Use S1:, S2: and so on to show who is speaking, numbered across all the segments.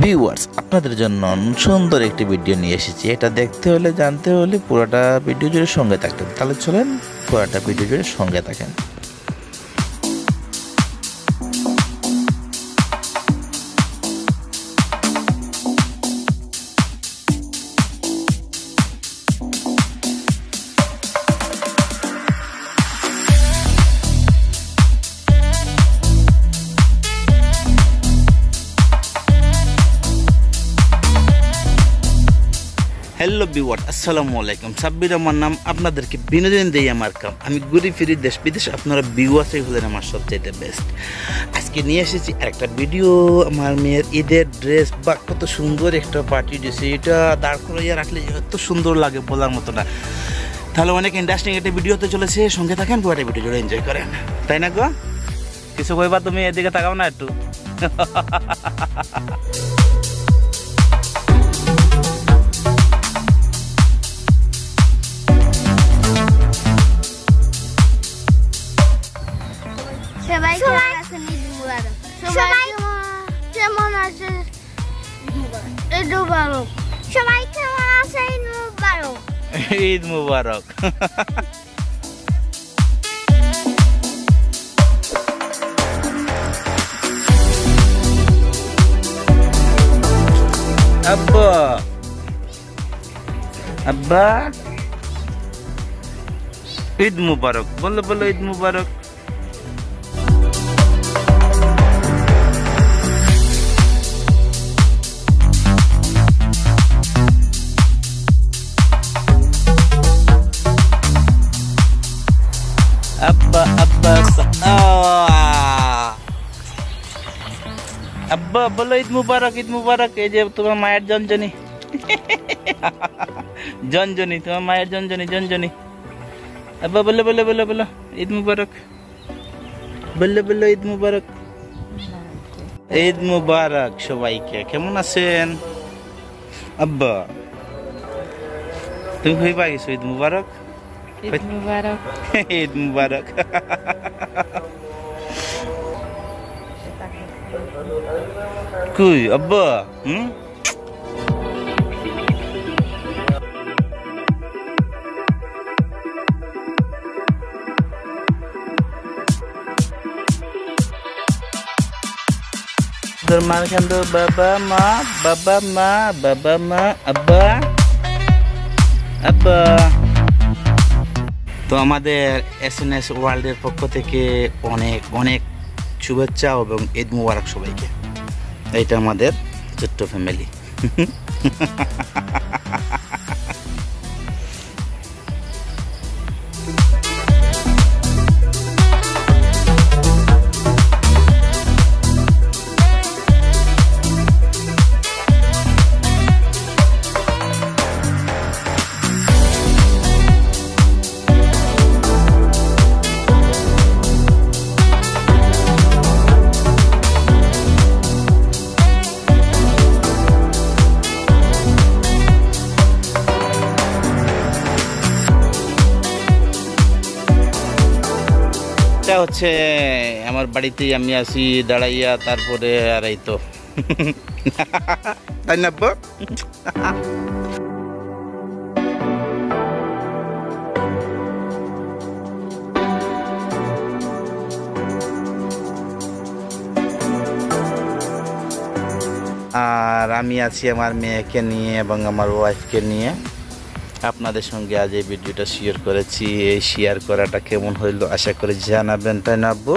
S1: Viewers, আপনাদের জন্য সুন্দর একটি ভিডিও নিয়ে এসেছি। এটা দেখতে হলে জানতে হলে পুরোটা ভিডিও জুড়ে সঙ্গে থাকতে হবে। তাহলে চলেন পুরোটা ভিডিও জুড়ে সঙ্গে থাকেন। হ্যালো ভিউয়ার্স, আসসালামু আলাইকুম। সাব্বির আমার নাম, আপনাদেরকে বিনোদন দেই আমার কাম। আমি ঘুরি ফিরি দেশ বিদেশ, আপনারা ভিউয়ার্সই হলেন আমার সবচাইতে বেস্ট। আজকে নিয়ে এসেছি আরেকটা ভিডিও। আমার মেয়ের ঈদের ড্রেস বা কত সুন্দর একটা পার্টি ড্রেস, এটা দাঁড় করাইয়া রাখলে এত সুন্দর লাগে বলার মতো না। তাহলে অনেক ইন্টারেস্টিং একটা ভিডিওতে চলেছে, সঙ্গে থাকেন, পুরোটা ভিডিও জুড়ে এনজয় করেন, তাই না গো? কিছু কইবা তুমি? এদিকে তাকাও না একটু।
S2: সবাই কেমন আছে? ঈদ মুবারক। সবাই কেমন আছে? ঈদ মুবারক।
S1: ঈদ মুবারক। আব্বা আব্বা ঈদ মুবারক বলো, বলো ঈদ মুবারক। আব্বা আব্বা আব্বা বলো ঈদ মুবারক, ঈদ মুবারক। এই যে তোমার মায়ের জনজনি, জনজনি, তোমার মায়ের জনজনি, জনজনি। আব্বা বলো, বলো, বলো, বলো ঈদ মুবারক, বললো, বললো ঈদ মুবারক। ঈদ মুবারক সবাইকে। কেমন আছেন আব্বা? তুমি হয়ে পাইছো ঈদ মুবারক? ঈদ মুবারক, ঈদ মুবারক। কই আব্বা? মার কান্দ বাবা মা, বাবা মা, বাবা মা, আব্বা আব্বা। তো আমাদের SNS ওয়ার্ল্ডের পক্ষ থেকে অনেক অনেক শুভেচ্ছা এবং ঈদ মুবারক সবাইকে। এইটা আমাদের ছোট্ট ফ্যামিলি। হচ্ছে আমার বাড়িতেই আমি আসি দাঁড়াইয়া, তারপরে আর এই তো তাই না আব্বা? আর আমি আছি আমার মেয়েকে নিয়ে এবং আমার ওয়াইফকে নিয়ে। আপনাদের সঙ্গে আজ এই ভিডিওটা শেয়ার করেছি। এই শেয়ার করাটা কেমন হইলো আশা করি জানাবেন, তাই না আব্বু?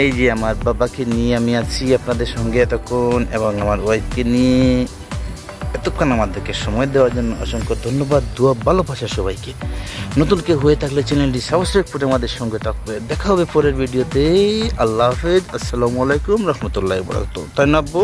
S1: এই যে আমার বাবাকে নিয়ে আমি আছি আপনাদের সঙ্গে এতক্ষণ, এবং আমার ওয়াইফকে নিয়ে। এত এতক্ষণ আমাদেরকে সময় দেওয়ার জন্য অসংখ্য ধন্যবাদ, দোয়া ভালোবাসা সবাইকে। নতুন কেউ হয়ে থাকলে চ্যানেলটি সাবস্ক্রাইব করে আমাদের সঙ্গে থাকবে। দেখা হবে পরের ভিডিওতে। আল্লাহ হাফেজ, আসসালামু আলাইকুম রহমতুল্লাহি ওয়া বারাকাতুহু। তাই না আব্বু?